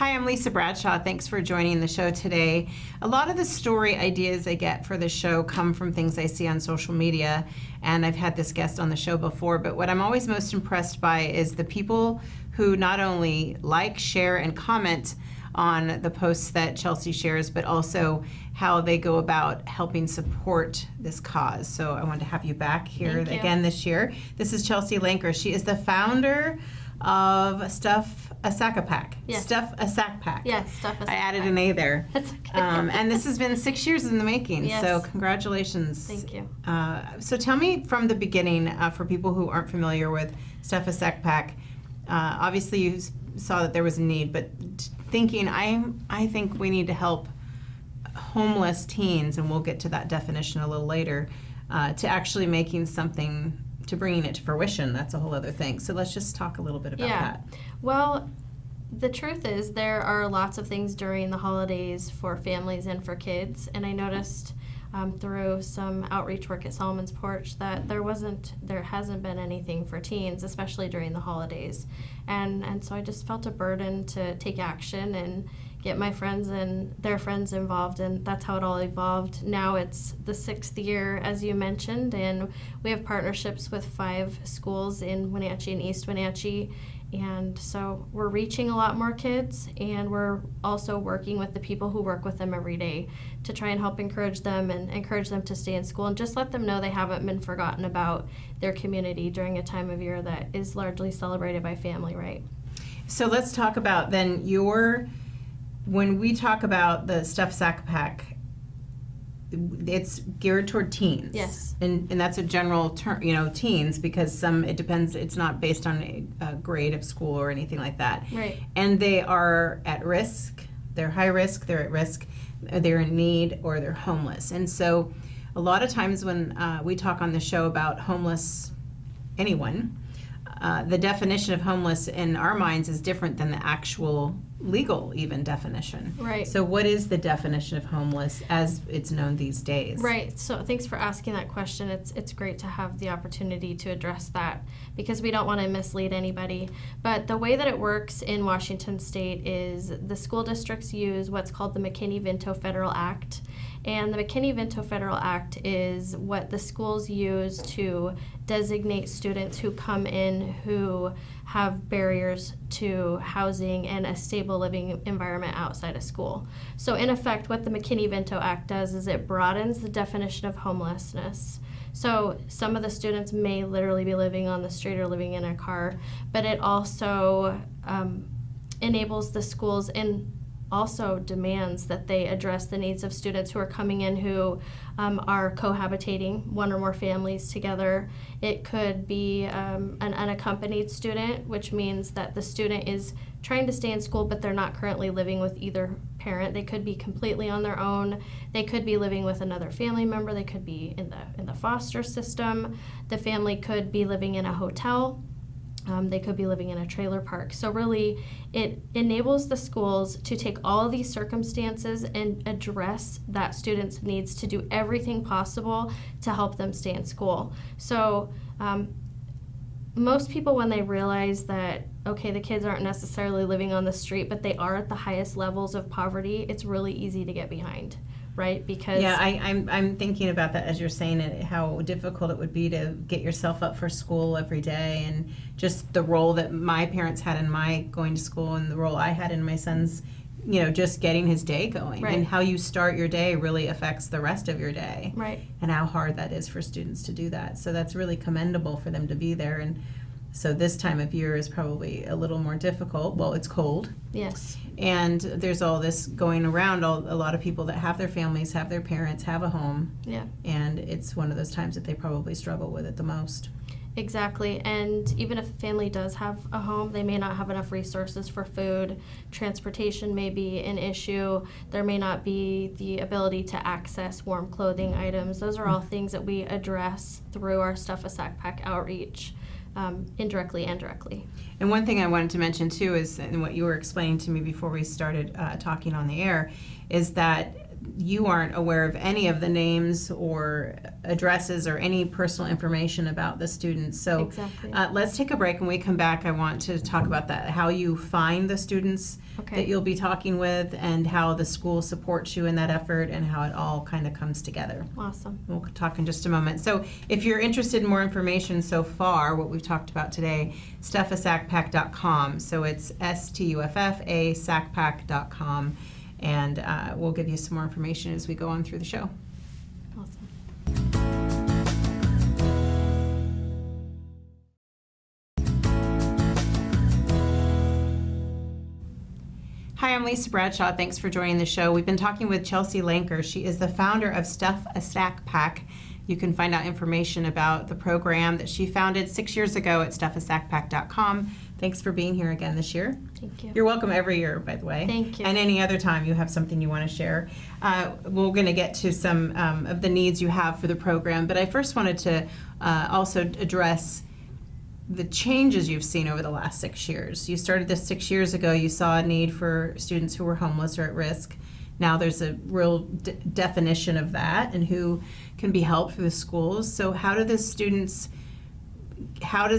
Hi, I'm Lisa Bradshaw. Thanks for joining the show today. A lot of the story ideas I get for the show come from things I see on social media, and I've had this guest on the show before, but what I'm always most impressed by is the people who not only like, share, and comment on the posts that Chelsea shares, but also how they go about helping support this cause. So I wanted to have you back here again this year. This is Chelsea Lanker. She is the founder of Stuff-A-Sackpack. Yes. Stuff-A-Sackpack. Yes, Stuff-A-Sackpack. I added an A there. That's okay. And this has been 6 years in the making, Yes. so congratulations. Thank you. So tell me from the beginning, for people who aren't familiar with Stuff-A-Sackpack, obviously you saw that there was a need, but thinking, I think we need to help homeless teens, and we'll get to that definition a little later, to actually making something, to bringing it to fruition. That's a whole other thing. So let's just talk a little bit about that. Well, the truth is there are lots of things during the holidays for families and for kids, and I noticed through some outreach work at Solomon's Porch that there hasn't been anything for teens, especially during the holidays, and so I just felt a burden to take action and get my friends and their friends involved, and that's how it all evolved. Now it's the 6th year, as you mentioned, and we have partnerships with 5 schools in Wenatchee and East Wenatchee, and so we're reaching a lot more kids, and we're also working with the people who work with them every day to try and help encourage them and encourage them to stay in school and just let them know they haven't been forgotten about their community during a time of year that is largely celebrated by family, right? So let's talk about then when we talk about the Stuff-A-Sackpack, it's geared toward teens. Yes. And that's a general term, teens, because it depends, it's not based on a grade of school or anything like that. Right. And they are at risk, they're high risk, they're at risk, they're in need, or they're homeless. And so a lot of times when we talk on the show about homeless anyone, the definition of homeless in our minds is different than the actual legal even definition. Right. So what is the definition of homeless as it's known these days? Right. So thanks for asking that question. It's great to have the opportunity to address that because we don't want to mislead anybody. But the way that it works in Washington State is the school districts use what's called the McKinney-Vento Federal Act. And the McKinney-Vento Federal Act is what the schools use to designate students who come in who have barriers to housing and a stable living environment outside of school. So in effect, what the McKinney-Vento Act does is it broadens the definition of homelessness. So some of the students may literally be living on the street or living in a car, but it also enables the schools and also demands that they address the needs of students who are coming in who are cohabitating, one or more families together. It could be an unaccompanied student, which means that the student is trying to stay in school, but they're not currently living with either parent. They could be completely on their own. They could be living with another family member. They could be in the foster system. The family could be living in a hotel. They could be living in a trailer park. So really, it enables the schools to take all of these circumstances and address that student's needs to do everything possible to help them stay in school. So most people, when they realize that, okay, the kids aren't necessarily living on the street, but they are at the highest levels of poverty, it's really easy to get behind. Right? Because I'm thinking about that as you're saying it, how difficult it would be to get yourself up for school every day, and just the role that my parents had in my going to school and the role I had in my son's, just getting his day going. Right. And how you start your day really affects the rest of your day. Right. And how hard that is for students to do that. So that's really commendable for them to be there. And so this time of year is probably a little more difficult. Well, it's cold. Yes. And there's all this going around, a lot of people that have their families, have their parents, have a home. Yeah. And it's one of those times that they probably struggle with it the most. Exactly. And even if a family does have a home, they may not have enough resources for food. Transportation may be an issue. There may not be the ability to access warm clothing items. Those are all things that we address through our Stuff-A-Sackpack outreach. Indirectly and directly. And one thing I wanted to mention too is, and what you were explaining to me before we started talking on the air, is that you aren't aware of any of the names or addresses or any personal information about the students. So Exactly. let's take a break. When we come back, I want to talk about that, how you find the students Okay. that you'll be talking with, and how the school supports you in that effort, and how it all kind of comes together. Awesome. We'll talk in just a moment. So if you're interested in more information so far, what we've talked about today, Stuff-A-Sackpack.com. So it's Stuff-A-Sackpack.com. And we'll give you some more information as we go on through the show. Awesome. Hi, I'm Lisa Bradshaw. Thanks for joining the show. We've been talking with Chelsea Lanker. She is the founder of Stuff-A-Sackpack. You can find out information about the program that she founded 6 years ago at Stuff-A-Sackpack.com. Thanks for being here again this year. Thank you. You're welcome every year, by the way. Thank you. And any other time you have something you want to share. We're going to get to some of the needs you have for the program, but I first wanted to also address the changes you've seen over the last 6 years. You started this 6 years ago. You saw a need for students who were homeless or at risk. Now there's a real definition of that and who can be helped through the schools. So how does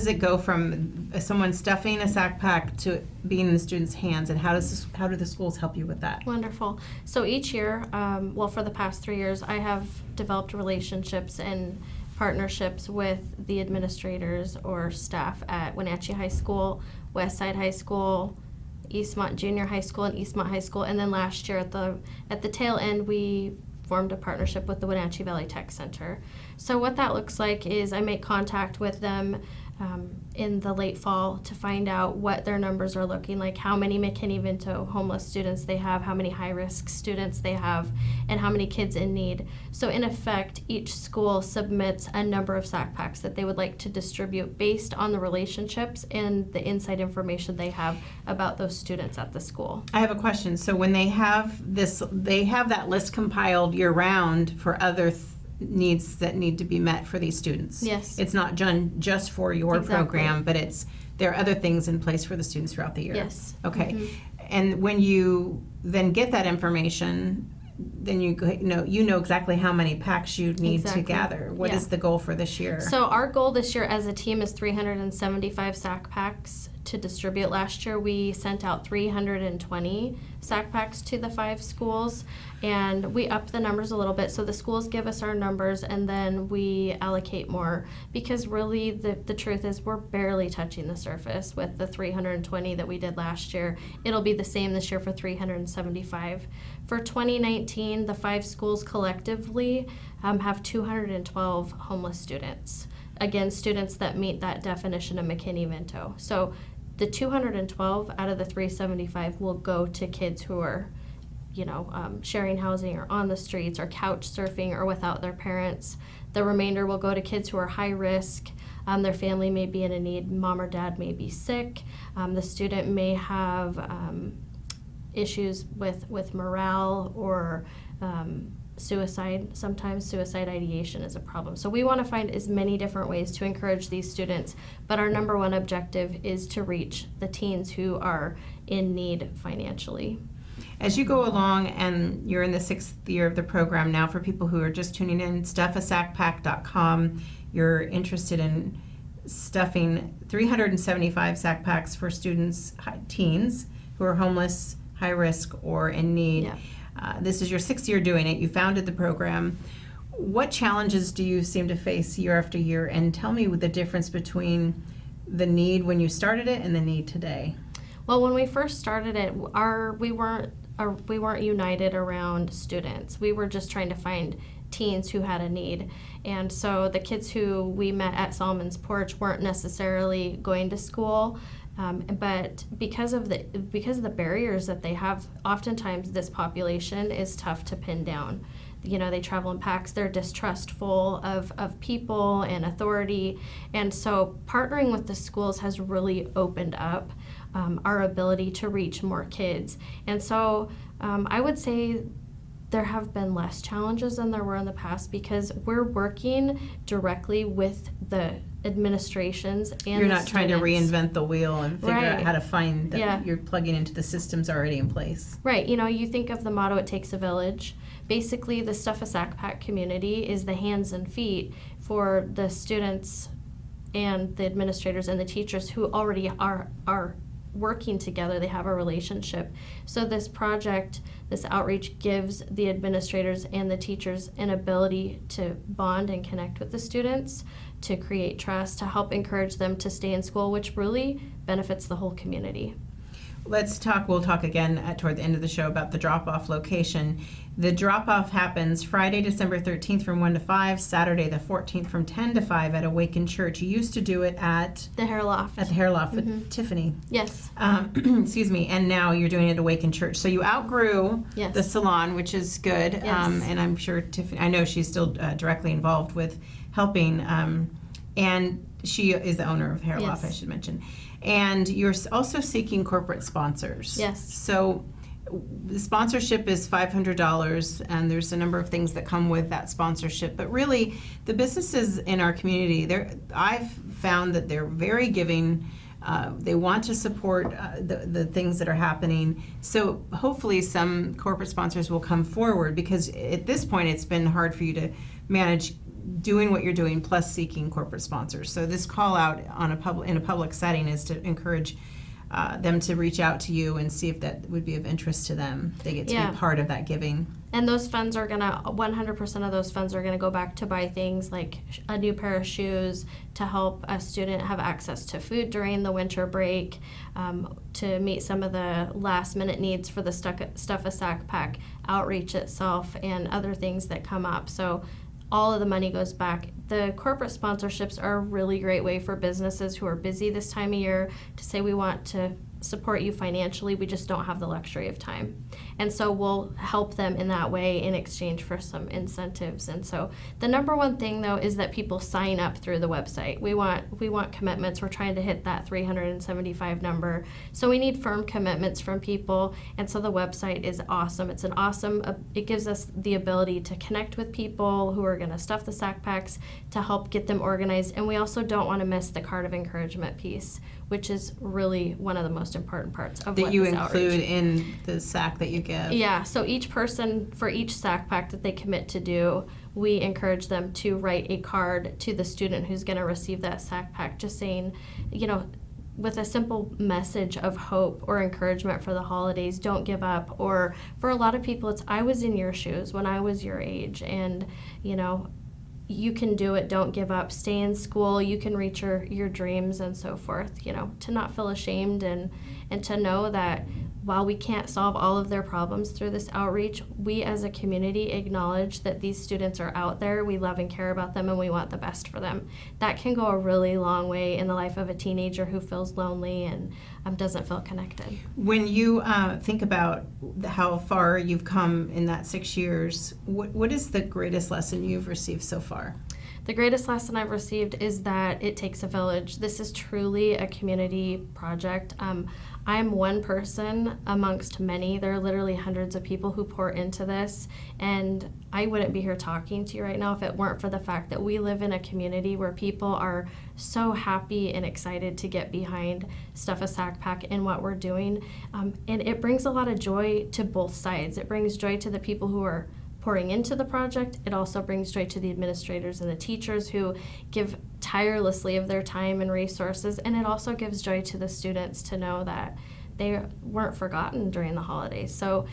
it go from someone stuffing a sack pack to being in the students' hands, and how do the schools help you with that? Wonderful. So each year, well, for the past 3 years, I have developed relationships and partnerships with the administrators or staff at Wenatchee High School, Westside High School, Eastmont Junior High School, and Eastmont High School. And then last year at the tail end, we formed a partnership with the Wenatchee Valley Tech Center. So what that looks like is I make contact with them in the late fall to find out what their numbers are looking like, how many McKinney-Vento homeless students they have, how many high-risk students they have, and how many kids in need. So in effect, each school submits a number of sack packs that they would like to distribute based on the relationships and the inside information they have about those students at the school. I have a question. So when they have that list compiled year-round for other needs that need to be met for these students. Yes. It's not done just for your Exactly. program, but there are other things in place for the students throughout the year. Yes. Okay. Mhm. And when you then get that information, then you know exactly how many packs you need Exactly. to gather. What is Yeah. the goal for this year? So our goal this year as a team is 375 sack packs to distribute. Last year we sent out 320 sack packs to the 5 schools, and we upped the numbers a little bit. So the schools give us our numbers and then we allocate more, because really the truth is we're barely touching the surface with the 320 that we did last year. It'll be the same this year for 375. For 2019, the 5 schools collectively have 212 homeless students. Again, students that meet that definition of McKinney-Vento. So the 212 out of the 375 will go to kids who are, sharing housing or on the streets or couch surfing or without their parents. The remainder will go to kids who are high risk. Their family may be in a need. Mom or dad may be sick. The student may have issues with morale or suicide. Sometimes suicide ideation is a problem. So we want to find as many different ways to encourage these students, but our number one objective is to reach the teens who are in need financially. As you go along, and you're in the 6th year of the program now, for people who are just tuning in, Stuff-A-Sackpack.com, you're interested in stuffing 375 sack packs for students, teens, who are homeless, high risk, or in need. Yeah. This is your 6th year doing it. You founded the program. What challenges do you seem to face year after year? And tell me the difference between the need when you started it and the need today. Well, when we first started it, we weren't united around students. We were just trying to find teens who had a need. And so the kids who we met at Solomon's Porch weren't necessarily going to school. But because of the barriers that they have, oftentimes this population is tough to pin down. They travel in packs, they're distrustful of people and authority. And so partnering with the schools has really opened up our ability to reach more kids. And so I would say there have been less challenges than there were in the past, because we're working directly with the administrations and You're the not trying to students. reinvent the wheel and figure out Right. how to find that Yeah. you're plugging into the systems already in place. Right, you think of the motto, it takes a village. Basically, the Stuff-A-Sackpack community is the hands and feet for the students and the administrators and the teachers who already are working together. They have a relationship. So this project, this outreach, gives the administrators and the teachers an ability to bond and connect with the students, to create trust, to help encourage them to stay in school, which really benefits the whole community. We'll talk again toward the end of the show about the drop-off location. The drop-off happens Friday, December 13th from 1 to 5, Saturday the 14th from 10 to 5 at Awaken Church. You used to do it at The Hair Loft. the Hair Loft with Tiffany. Yes. Excuse me, and now you're doing it at Awaken Church. So you outgrew Yes. the salon, which is good. Yes. And I'm sure Tiffany, I know she's still directly involved with helping, and she is the owner of Hair Loft, I Yes. should mention. And you're also seeking corporate sponsors. Yes. So the sponsorship is $500, and there's a number of things that come with that sponsorship. But really, the businesses in our community, I've found that they're very giving. They want to support the things that are happening. So hopefully some corporate sponsors will come forward, because at this point it's been hard for you to manage doing what you're doing plus seeking corporate sponsors. So this call out in a public setting is to encourage them to reach out to you and see if that would be of interest to them. They get to Yeah. be part of that giving. And those funds are gonna, 100% of those funds are gonna go back to buy things like a new pair of shoes, to help a student have access to food during the winter break, to meet some of the last minute needs for the Stuff-A-Sackpack outreach itself, and other things that come up. So all of the money goes back. The corporate sponsorships are a really great way for businesses who are busy this time of year to say, we want to support you financially, we just don't have the luxury of time. And so we'll help them in that way in exchange for some incentives. And so the number one thing, though, is that people sign up through the website. We want commitments. We're trying to hit that 375 number. So we need firm commitments from people. And so the website is awesome. It's it gives us the ability to connect with people who are going to stuff the sack packs, to help get them organized. And we also don't want to miss the card of encouragement piece, which is really one of the most important parts of That what you this include outreach. in the sack that you give. Yeah, so each person, for each sack pack that they commit to do, we encourage them to write a card to the student who's going to receive that sack pack, just saying, with a simple message of hope or encouragement for the holidays, don't give up. Or for a lot of people, it's, I was in your shoes when I was your age, and you can do it, don't give up, stay in school, you can reach your dreams, and so forth. To not feel ashamed, and to know that while we can't solve all of their problems through this outreach, we as a community acknowledge that these students are out there, we love and care about them, and we want the best for them. That can go a really long way in the life of a teenager who feels lonely and doesn't feel connected. When you think about how far you've come in that 6 years, what is the greatest lesson you've received so far? The greatest lesson I've received is that it takes a village. This is truly a community project. I'm one person amongst many. There are literally hundreds of people who pour into this, and I wouldn't be here talking to you right now if it weren't for the fact that we live in a community where people are so happy and excited to get behind Stuff-A-Sackpack and what we're doing. And it brings a lot of joy to both sides. It brings joy to the people who are pouring into the project. It also brings joy to the administrators and the teachers who give tirelessly of their time and resources, and it also gives joy to the students to know that they weren't forgotten during the holidays. So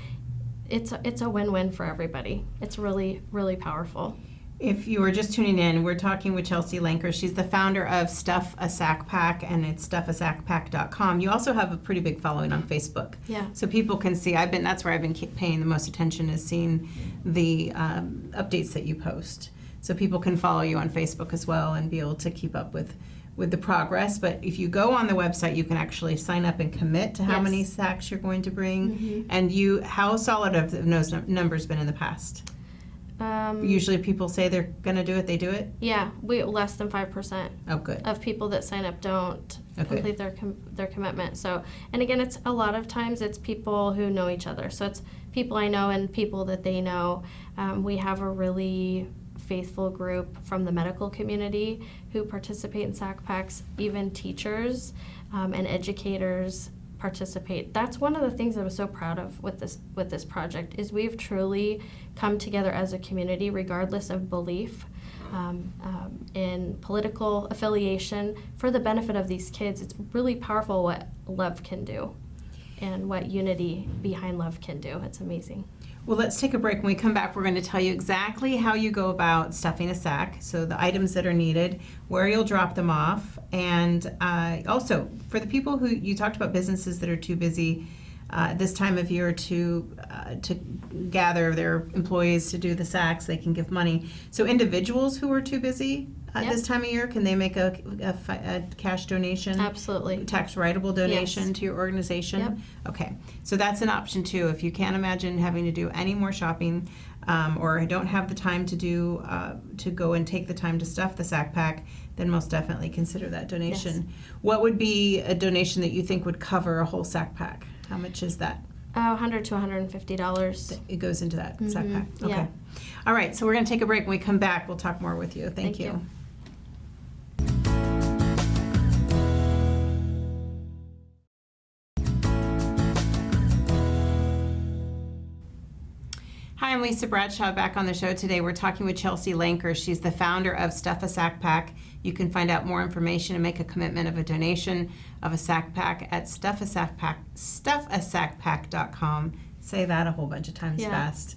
it's a win-win for everybody. It's really, really powerful. If you were just tuning in, we're talking with Chelsea Lanker. She's the founder of Stuff-A-Sackpack, and it's Stuff-A-Sackpack.com. You also have a pretty big following on Facebook. Yeah. So people can see, that's where I've been paying the most attention, is seeing the updates that you post. So people can follow you on Facebook as well and be able to keep up with the progress. But if you go on the website, you can actually sign up and commit to how Yes. many sacks you're going to bring. Mm-hmm. And how solid have those numbers been in the past? Usually people say they're going to do it, they do it? Yeah, less than 5%. Oh, good. Of people that sign up don't Okay. complete their commitment. So, and again, it's a lot of times it's people who know each other. So it's people I know and people that they know. We have a really faithful group from the medical community who participate in sack packs. Even teachers and educators participate. That's one of the things I was so proud of with this project, is we've truly come together as a community, regardless of belief in political affiliation, for the benefit of these kids. It's really powerful what love can do and what unity behind love can do. It's amazing. Well, let's take a break. When we come back, we're going to tell you exactly how you go about stuffing a sack, so the items that are needed, where you'll drop them off, and also for the people who, you talked about businesses that are too busy this time of year to gather their employees to do the sacks, they can give money. So individuals who are too busy this time of year, can they make a cash donation? Absolutely. Tax writable donation Yes. to your organization? Yep. Okay, so that's an option too. If you can't imagine having to do any more shopping, or don't have the time to go and take the time to stuff the sack pack, then most definitely consider that donation. Yes. What would be a donation that you think would cover a whole sack pack? How much is that? $100 to $150. It goes into that sack pack? Okay. Yeah. All right, so we're going to take a break. When we come back, we'll talk more with you. Thank you. Hi, I'm Lisa Bradshaw, back on the show today. We're talking with Chelsea Lanker. She's the founder of Stuff-A-Sackpack. You can find out more information and make a commitment of a donation of a sack pack at Stuff-A-Sackpack.com. Say that a whole bunch of times fast.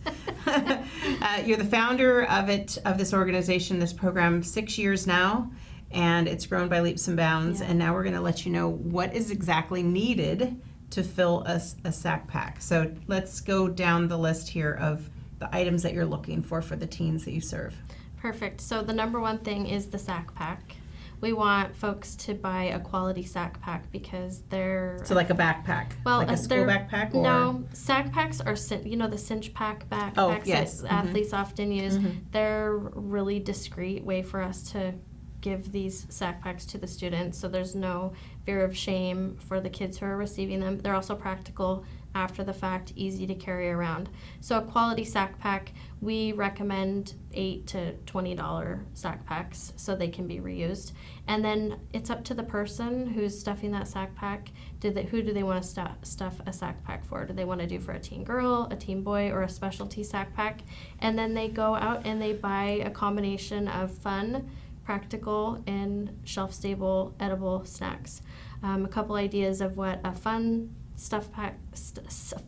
You're the founder of this organization, this program, 6 years now, and it's grown by leaps and bounds. Yeah. And now we're going to let you know what is exactly needed to fill a sack pack. So let's go down the list here of the items that you're looking for the teens that you serve. Perfect. So the number one thing is the sack pack. We want folks to buy a quality sack pack because they're... So like a backpack? Like a school backpack? Or? No, sack packs are, the cinch pack backpacks yes. that athletes often use. Mhm. They're a really discreet way for us to give these sack packs to the students, so there's no fear of shame for the kids who are receiving them. They're also practical after the fact, easy to carry around. So a quality sack pack, we recommend $8 to $20 sack packs so they can be reused. And then it's up to the person who's stuffing that sack pack. Who do they want to stuff a sack pack for? Do they want to do for a teen girl, a teen boy, or a specialty sack pack? And then they go out and they buy a combination of fun, practical, and shelf-stable edible snacks. A couple ideas of what a fun stuff pack,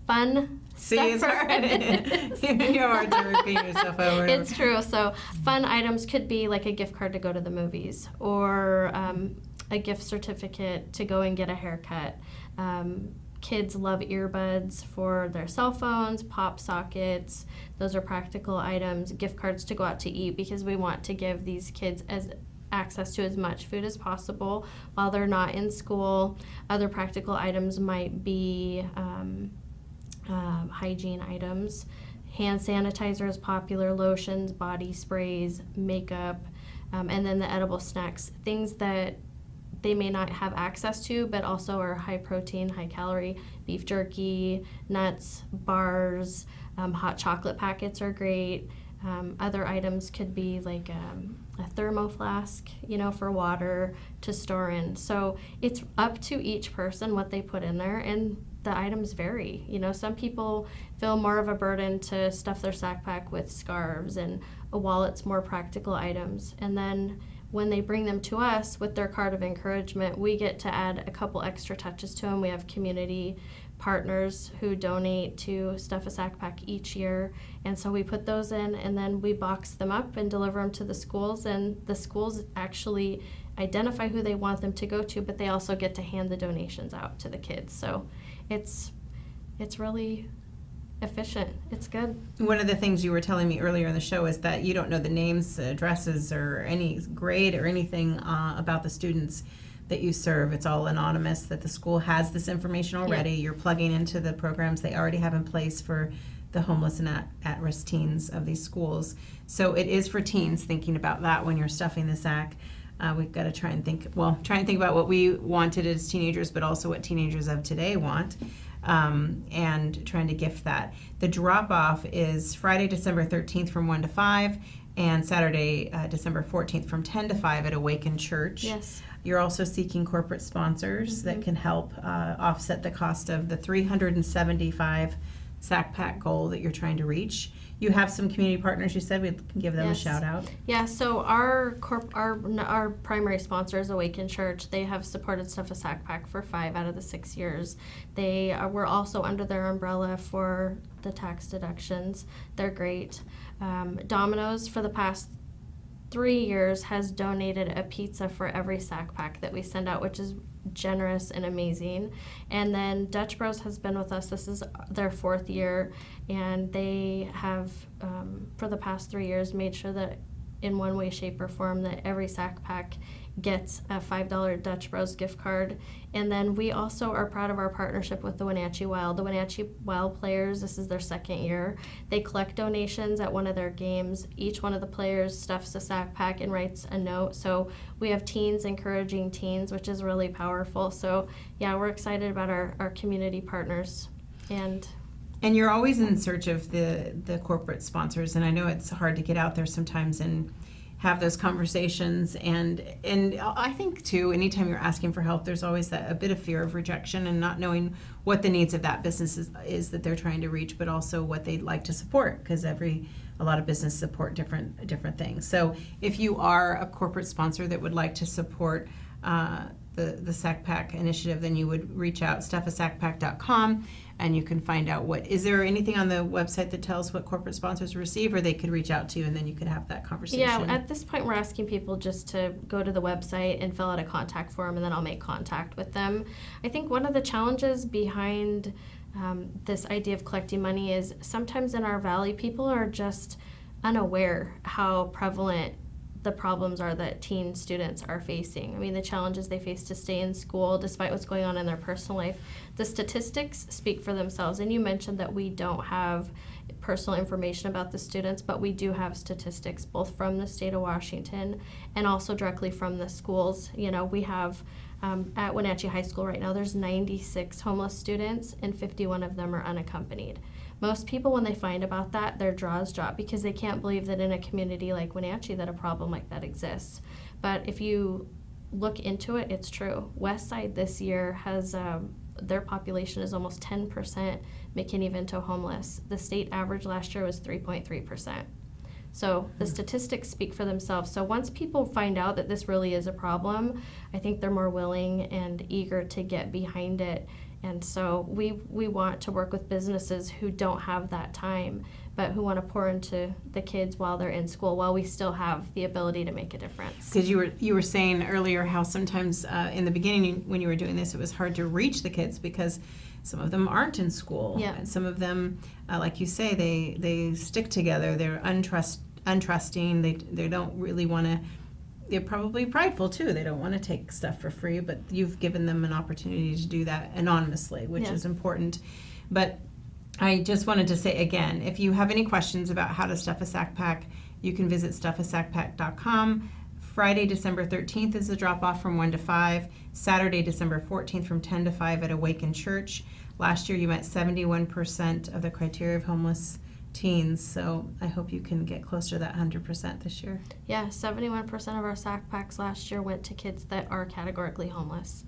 fun See, it's stuffer hard. is. You're hard to repeat yourself over. It's true. So fun items could be like a gift card to go to the movies, or a gift certificate to go and get a haircut. Kids love earbuds for their cell phones, pop sockets. Those are practical items. Gift cards to go out to eat, because we want to give these kids access to as much food as possible while they're not in school. Other practical items might be hygiene items. Hand sanitizer is popular, lotions, body sprays, makeup, and then the edible snacks, things that they may not have access to, but also are high protein, high calorie. Beef jerky, nuts, bars, hot chocolate packets are great. Other items could be like a thermo flask, for water to store in. So it's up to each person what they put in there, and the items vary. Some people feel more of a burden to stuff their sack pack with scarves and a wallet's more practical items. And then when they bring them to us with their card of encouragement, we get to add a couple extra touches to them. We have community partners who donate to Stuff-A-Sackpack each year, and so we put those in, and then we box them up and deliver them to the schools, and the schools actually identify who they want them to go to, but they also get to hand the donations out to the kids. So it's really efficient. It's good. One of the things you were telling me earlier in the show is that you don't know the names, addresses, or any grade or anything about the students that you serve. It's all anonymous, that the school has this information already. You're plugging into the programs they already have in place for the homeless and at-risk teens of these schools. So it is for teens, thinking about that when you're stuffing the sack. We've got to try and think about what we wanted as teenagers, but also what teenagers of today want. And trying to gift that. The drop-off is Friday, December 13th from 1 to 5, and Saturday, December 14th from 10 to 5 at Awaken Church. Yes. You're also seeking corporate sponsors that can help offset the cost of the 375 sack pack goal that you're trying to reach. You have some community partners, you said. We can give them a shout out. Yeah, so our primary sponsor is Awaken Church. They have supported Stuff-A-Sackpack for 5 out of the 6 years. They were also under their umbrella for the tax deductions. They're great. Domino's for the past 3 years has donated a pizza for every sack pack that we send out, which is generous and amazing. And then Dutch Bros has been with us. This is their 4th year, and they have for the past 3 years made sure that in one way, shape, or form that every sack pack gets a $5 Dutch Bros gift card. And then we also are proud of our partnership with the Wenatchee Wild. The Wenatchee Wild players, this is their 2nd year. They collect donations at one of their games. Each one of the players stuffs a sack pack and writes a note. So we have teens encouraging teens, which is really powerful. So yeah, we're excited about our community partners. And you're always in search of the corporate sponsors, and I know it's hard to get out there sometimes and have those conversations. And I think too, anytime you're asking for help, there's always a bit of fear of rejection and not knowing what the needs of that business is that they're trying to reach, but also what they'd like to support, because a lot of businesses support different things. So if you are a corporate sponsor that would like to support the Sack Pack initiative, then you would reach out, Stuff-A-Sackpack.com, and you can find out is there anything on the website that tells what corporate sponsors receive, or they could reach out to you and then you could have that conversation? Yeah, at this point we're asking people just to go to the website and fill out a contact form, and then I'll make contact with them. I think one of the challenges behind this idea of collecting money is sometimes in our valley people are just unaware how prevalent the problems are that teen students are facing. I mean, the challenges they face to stay in school despite what's going on in their personal life. The statistics speak for themselves, and you mentioned that we don't have personal information about the students, but we do have statistics both from the state of Washington and also directly from the schools. You know, we have at Wenatchee High School right now, there's 96 homeless students and 51 of them are unaccompanied. Most people, when they find about that, their jaws drop because they can't believe that in a community like Wenatchee that a problem like that exists. But if you look into it, it's true. Westside this year has their population is almost 10% McKinney-Vento homeless. The state average last year was 3.3%. So the statistics speak for themselves. So once people find out that this really is a problem, I think they're more willing and eager to get behind it. And so we want to work with businesses who don't have that time, but who want to pour into the kids while they're in school, while we still have the ability to make a difference. Because you were saying earlier how sometimes in the beginning when you were doing this, it was hard to reach the kids because some of them aren't in school. Yeah. And some of them, like you say, they stick together. They're untrusting. They don't really want to. They're probably prideful too. They don't want to take stuff for free, but you've given them an opportunity to do that anonymously, which is important. But I just wanted to say again, if you have any questions about how to stuff a sack pack, you can visit Stuff-A-Sackpack.com. Friday, December 13th is the drop-off from 1 to 5. Saturday, December 14th from 10 to 5 at Awaken Church. Last year you met 71% of the criteria of homeless teens, so I hope you can get closer to that 100% this year. Yeah, 71% of our sack packs last year went to kids that are categorically homeless.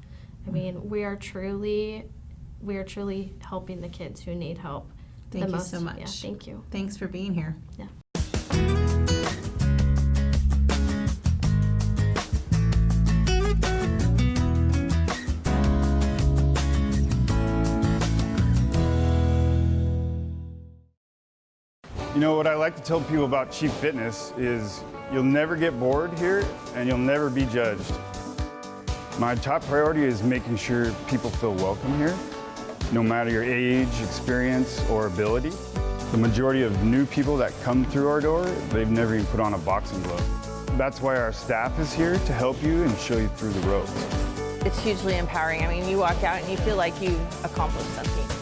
I mean, we are truly helping the kids who need help. Thank you so much. Yeah, thank you. Thanks for being here. Yeah. You know, what I like to tell people about Cheap Fitness is you'll never get bored here and you'll never be judged. My top priority is making sure people feel welcome here, no matter your age, experience, or ability. The majority of new people that come through our door, they've never even put on a boxing glove. That's why our staff is here to help you and show you through the ropes. It's hugely empowering. I mean, you walk out and you feel like you've accomplished something.